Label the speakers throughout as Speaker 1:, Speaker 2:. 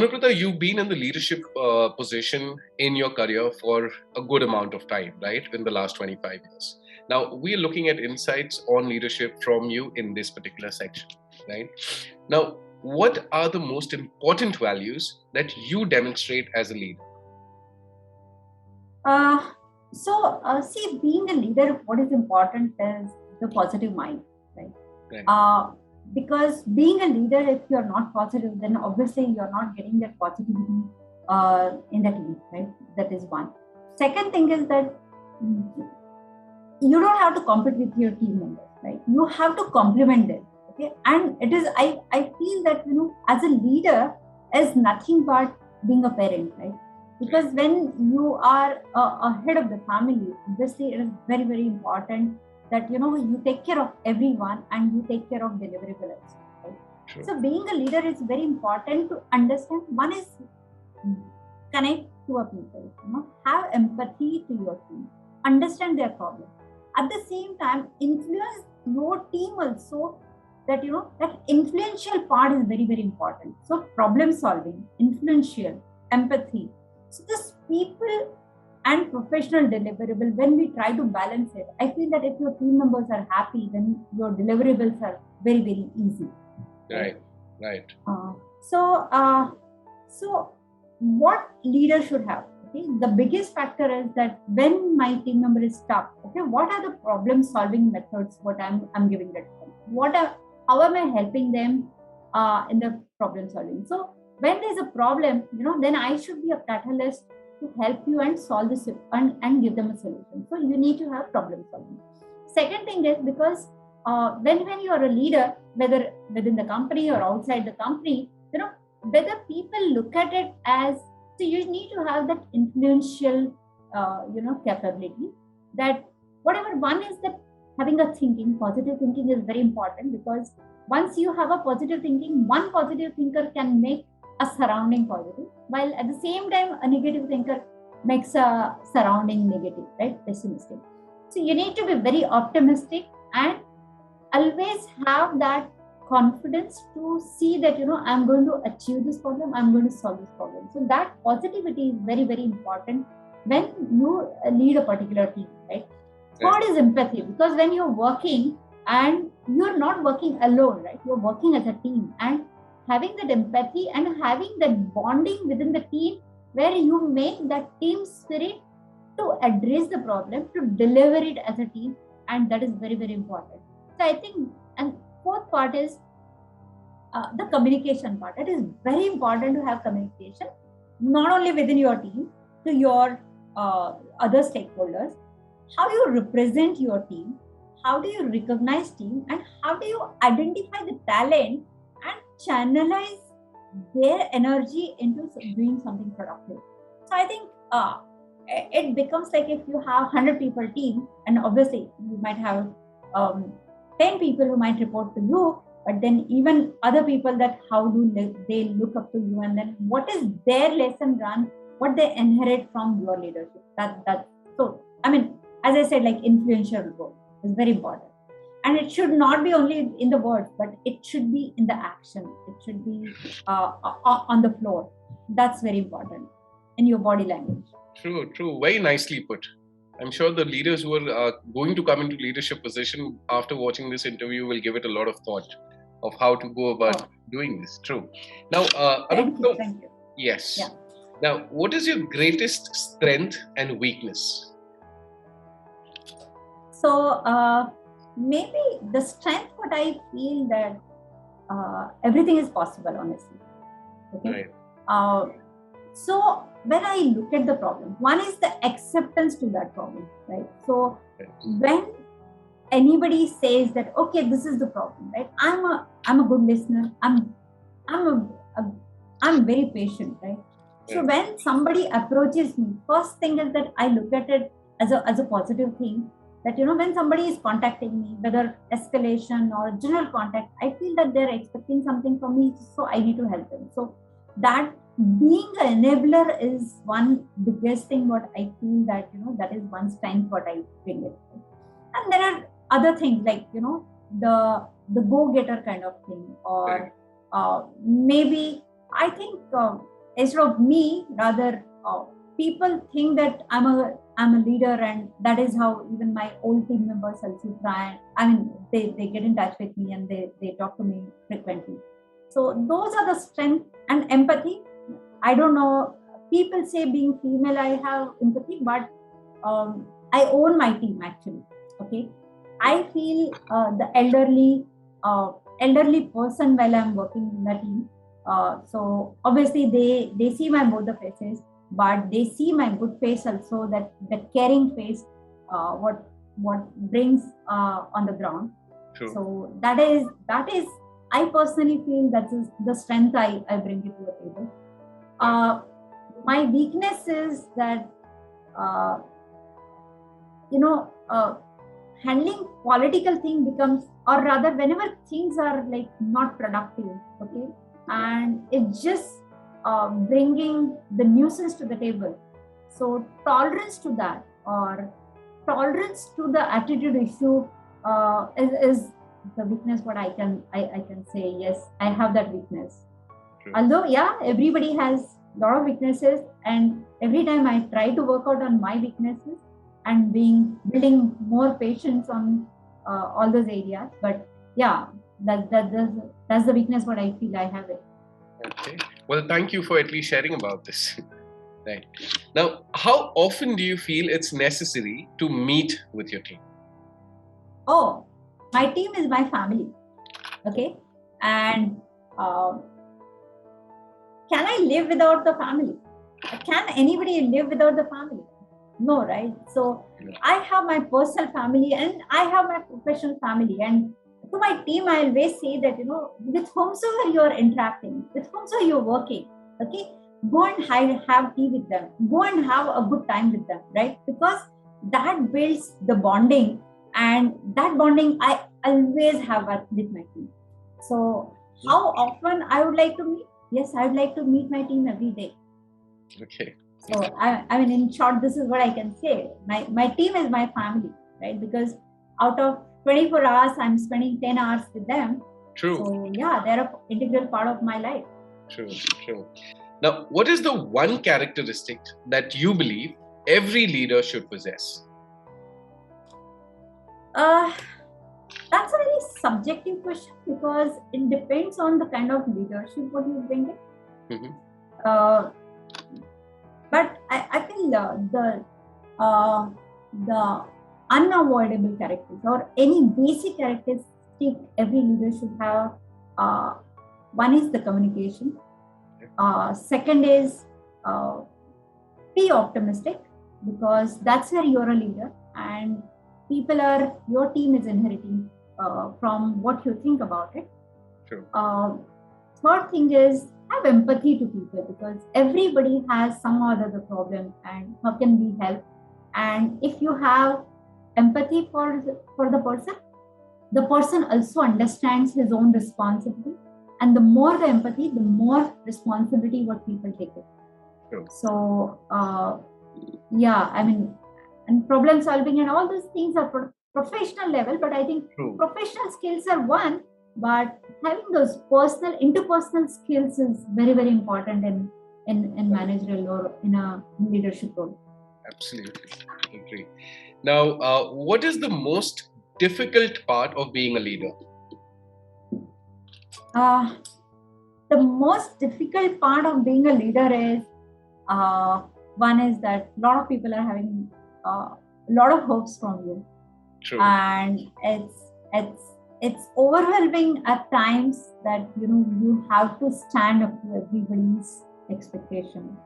Speaker 1: Anuprita, you've been in the leadership position in your career for a good amount of time, right? In the last 25 years. Now, we're looking at insights on leadership from you in this particular section, right? Now, what are the most important values that you demonstrate as a leader?
Speaker 2: See, being a leader, what is important is the positive mind, right? Because being a leader, if you're not positive, then obviously you're not getting that positivity in the team, right? That is one. Second thing is that you don't have to compete with your team members, right? You have to complement them, okay? And it is, I feel that, as a leader is nothing but being a parent, right? Because when you are a head of the family, obviously it is very, very important that, you take care of everyone and you take care of deliverables, right? Sure. So being a leader is very important to understand. One is connect to a people, have empathy to your team, understand their problem. At the same time, influence your team also, that, that influential part is very, very important. So problem solving, influential, empathy. So this people and professional deliverable, when we try to balance it, I feel that if your team members are happy, then your deliverables are very, very easy.
Speaker 1: Right.
Speaker 2: So what leader should have? Okay, the biggest factor is that when my team member is stuck, okay, what are the problem solving methods? What I'm giving that to them? How am I helping them in the problem solving? So when there's a problem, then I should be a catalyst to help you and solve this and give them a solution. So you need to have problem solving. Second thing is, because when you are a leader, whether within the company or outside the company, whether people look at it as, so you need to have that influential, capability, that whatever one is that having a thinking, positive thinking is very important, because once you have a positive thinking, one positive thinker can make a surrounding positive, while at the same time a negative thinker makes a surrounding negative, right? Pessimistic. So you need to be very optimistic and always have that confidence to see that, I'm going to achieve this problem, I'm going to solve this problem. So that positivity is very, very important when you lead a particular team, right? Third is empathy, because when you're working and you're not working alone, right? You're working as a team, and having that empathy and having that bonding within the team, where you make that team spirit to address the problem, to deliver it as a team, and that is very, very important. So I think, and fourth part is the communication part. It is very important to have communication, not only within your team, to your other stakeholders, how you represent your team, how do you recognize team, and how do you identify the talent and channelize their energy into doing something productive. So I think it becomes like, if you have 100 people team, and obviously you might have 10 people who might report to you, but then even other people, that how do they look up to you, and then what is their lesson learned, what they inherit from your leadership. So I mean, as I said, like, influential role is very important. And it should not be only in the words, but it should be in the action. It should be on the floor. That's very important in your body language.
Speaker 1: True. Very nicely put. I'm sure the leaders who are going to come into leadership position after watching this interview will give it a lot of thought of how to go about doing this. True. Now,
Speaker 2: thank you.
Speaker 1: Yes.
Speaker 2: Yeah.
Speaker 1: Now, what is your greatest strength and weakness?
Speaker 2: So, maybe the strength, what I feel that everything is possible, honestly. Okay. Right. So when I look at the problem, one is the acceptance to that problem, right? So when anybody says that, okay, this is the problem, right? I'm a good listener. I'm very patient, right? So when somebody approaches me, first thing is that I look at it as a positive thing. That, when somebody is contacting me, whether escalation or general contact, I feel that they're expecting something from me, so I need to help them. So that being an enabler is one biggest thing what I feel that, that is one strength what I bring it. And there are other things like, the go-getter kind of thing, or maybe I think instead of me, rather people think that I'm a leader, and that is how even my old team members also try. I mean, they get in touch with me and they talk to me frequently. So those are the strength and empathy. I don't know. People say being female, I have empathy, but I own my team actually. Okay, I feel the elderly person while I'm working in the team. So obviously they see my both the faces, but they see my good face also, that caring face, what brings on the ground.
Speaker 1: True.
Speaker 2: So that is I personally feel that is the strength I bring it to the table. My weakness is that handling political thing becomes, or rather whenever things are like not productive, okay, and it's just bringing the nuisance to the table. So tolerance to that, or tolerance to the attitude issue is the weakness. What I can say, yes, I have that weakness.
Speaker 1: True.
Speaker 2: Although everybody has a lot of weaknesses, and every time I try to work out on my weaknesses and building more patience on all those areas. But that's the weakness what I feel I have it.
Speaker 1: Okay. Well, thank you for at least sharing about this. Right. Now, how often do you feel it's necessary to meet with your team?
Speaker 2: Oh, my team is my family. Okay. And can I live without the family? Can anybody live without the family? No, right? So I have my personal family and I have my professional family. And to my team, I always say that, with whomsoever you're interacting, with whomsoever you're working, okay, go and have tea with them. Go and have a good time with them, right? Because that builds the bonding, and that bonding I always have with my team. So how often I would like to meet? Yes, I would like to meet my team every day.
Speaker 1: Okay.
Speaker 2: So I mean, in short, this is what I can say. My team is my family, right? Because out of 24 hours, I'm spending 10 hours with them.
Speaker 1: True.
Speaker 2: So they're an integral part of my life.
Speaker 1: True. Now, what is the one characteristic that you believe every leader should possess?
Speaker 2: That's a very subjective question, because it depends on the kind of leadership what you bring in.
Speaker 1: Mm-hmm.
Speaker 2: But I feel the unavoidable characters, or any basic characteristic every leader should have. One is the communication. Second is be optimistic, because that's where you're a leader, and your team is inheriting from what you think about it.
Speaker 1: True.
Speaker 2: Third thing is have empathy to people, because everybody has some or other problem, and how can we help? And if you have empathy for the person also understands his own responsibility, and the more the empathy, the more responsibility what people take it.
Speaker 1: True.
Speaker 2: So I mean, and problem solving and all those things are professional level, but I think professional skills are one, but having those interpersonal skills is very, very important in managerial or in a leadership role.
Speaker 1: Absolutely, I agree. Now, what is the most difficult part of being a leader?
Speaker 2: The most difficult part of being a leader is one is that a lot of people are having a lot of hopes from you.
Speaker 1: True.
Speaker 2: And it's overwhelming at times that you have to stand up to everybody's expectation.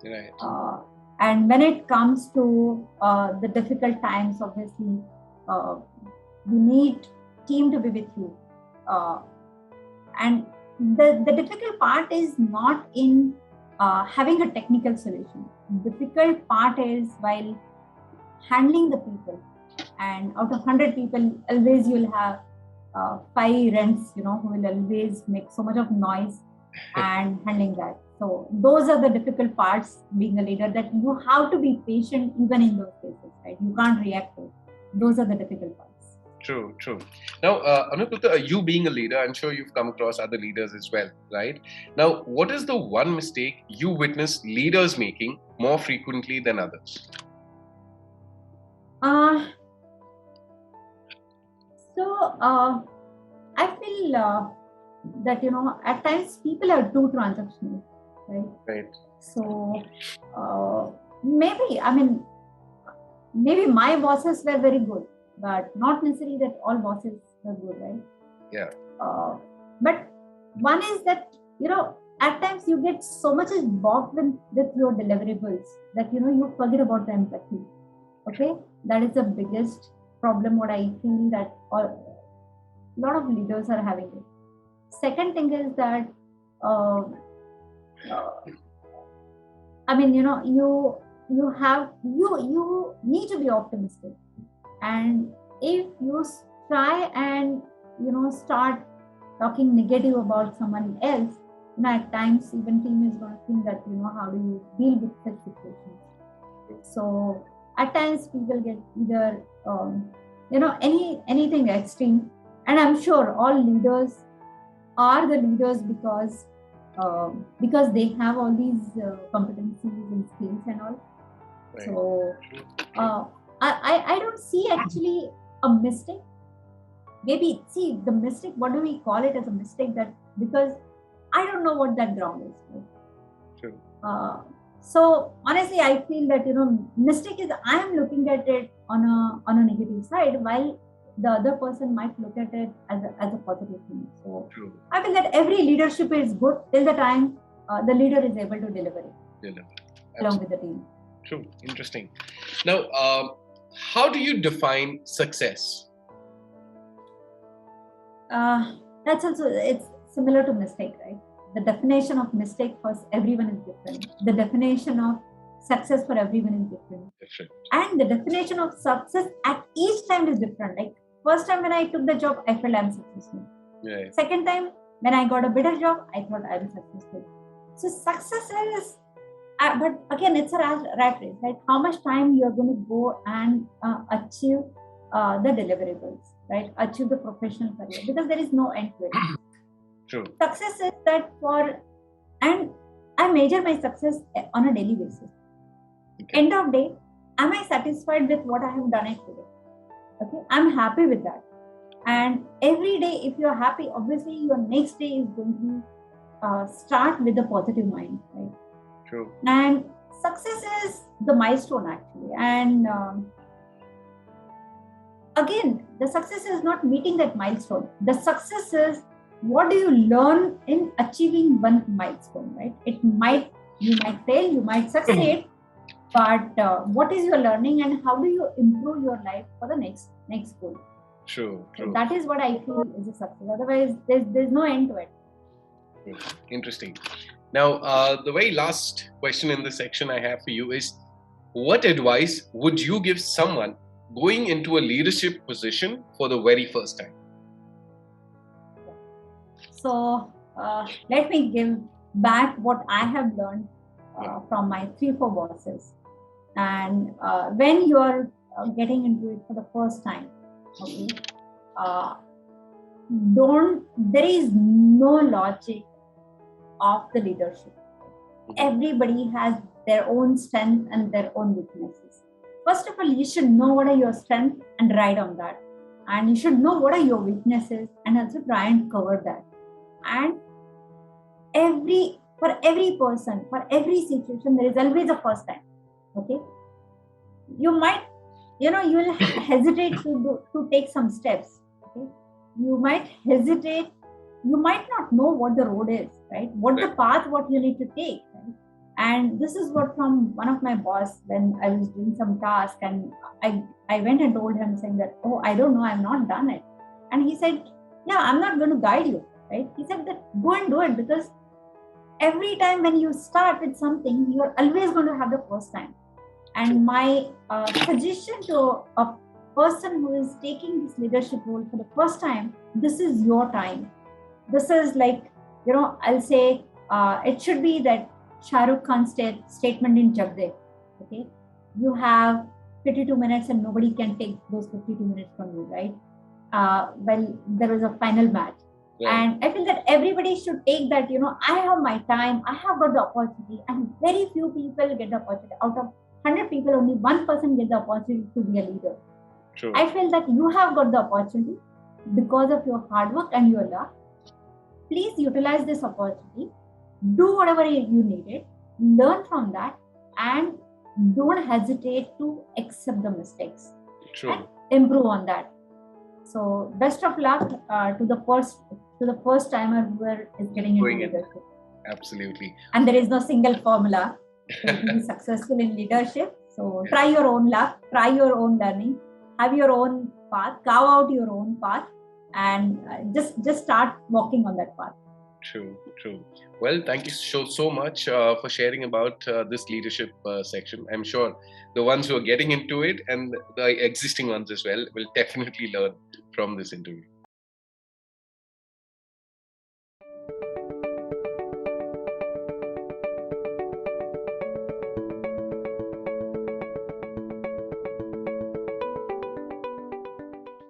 Speaker 1: Right.
Speaker 2: And when it comes to the difficult times, obviously you need team to be with you. And the difficult part is not in having a technical solution. The difficult part is while handling the people. And out of 100 people, always you'll have 5 rents, who will always make so much of noise and handling that. So those are the difficult parts being a leader, that you have to be patient even in those cases, right? You can't react to it. Those are the difficult parts.
Speaker 1: True, true. Now, Anuprita, you being a leader, I'm sure you've come across other leaders as well, right? Now, what is the one mistake you witness leaders making more frequently than others?
Speaker 2: Uh, I feel that, at times people are too transactional, right?
Speaker 1: Right.
Speaker 2: So maybe my bosses were very good, but not necessarily that all bosses were good, right?
Speaker 1: Yeah.
Speaker 2: But one is that, at times you get so much involved with your deliverables that, you forget about the empathy. Okay. That is the biggest problem what I feel that a lot of leaders are having it. Second thing is that, you need to be optimistic. And if you try and, start talking negative about someone else, at times even team is going to think that, how do you deal with such situations? So at times people get either, anything extreme. And I'm sure all leaders are the leaders because they have all these competencies and skills and all. Right. So I don't see actually a mistake. Maybe see the mistake. What do we call it as a mistake? That because I don't know what that ground is. Right?
Speaker 1: True.
Speaker 2: So honestly, I feel that mistake is I am looking at it on a negative side, while the other person might look at it as a positive thing. So true. I feel that every leadership is good till the time the leader is able to deliver it along with the team.
Speaker 1: True. Interesting. Now, how do you define success?
Speaker 2: That's also, it's similar to mistake, right? The definition of mistake for everyone is different. The definition of success for everyone is different. And the definition of success at each time is different. Like first time when I took the job, I felt I'm successful. Right. Second time when I got a better job, I thought I'm successful. So success is, but again, it's a rat race, right? How much time you're going to go and achieve the deliverables, right? Achieve the professional career, because there is no end to it.
Speaker 1: True.
Speaker 2: Success is that and I measure my success on a daily basis. Okay. End of day, am I satisfied with what I have done it today? Okay, I'm happy with that. And every day, if you're happy, obviously your next day is going to start with a positive mind, right?
Speaker 1: True.
Speaker 2: And success is the milestone actually. And again, the success is not meeting that milestone. The success is what do you learn in achieving one milestone, right? You might fail, you might succeed, but what is your learning and how do you improve your life for the next goal?
Speaker 1: True.
Speaker 2: So that is what I feel is a success. Otherwise, there's no end to it.
Speaker 1: Interesting. Now, the very last question in this section I have for you is, what advice would you give someone going into a leadership position for the very first time?
Speaker 2: So let me give back what I have learned from my 3-4 bosses. And when you are getting into it for the first time, okay, there is no logic of the leadership. Everybody has their own strength and their own weaknesses. First of all, you should know what are your strengths and ride on that. And you should know what are your weaknesses and also try and cover that. And for every person, for every situation, there is always a first time. Okay, you might, you will hesitate to take some steps. Okay, you might hesitate. You might not know what the road is, right? What the path, what you need to take. Right? And this is what from one of my boss when I was doing some task, and I went and told him saying that, oh, I don't know, I've not done it. And he said, yeah, I'm not going to guide you. Right? He said that go and do it, because every time when you start with something, you are always going to have the first time. And my suggestion to a person who is taking this leadership role for the first time, this is your time. This is like, I'll say it should be that Shah Rukh Khan statement in Chak De. Okay, you have 52 minutes and nobody can take those 52 minutes from you, right? there was a final match. Right. And I feel that everybody should take that, I have my time, I have got the opportunity, and very few people get the opportunity. Out of 100 people, only one person gets the opportunity to be a leader. True. I feel that you have got the opportunity because of your hard work and your luck. Please utilize this opportunity. Do whatever you needed, learn from that, and don't hesitate to accept the mistakes. True. And improve on that. So best of luck to the first timer who is getting into leadership.
Speaker 1: Absolutely.
Speaker 2: And there is no single formula to be successful in leadership. So try your own luck, try your own learning, have your own path, carve out your own path, and just start walking on that path.
Speaker 1: True. Well, thank you so much for sharing about this leadership section. I'm sure the ones who are getting into it and the existing ones as well will definitely learn from this interview.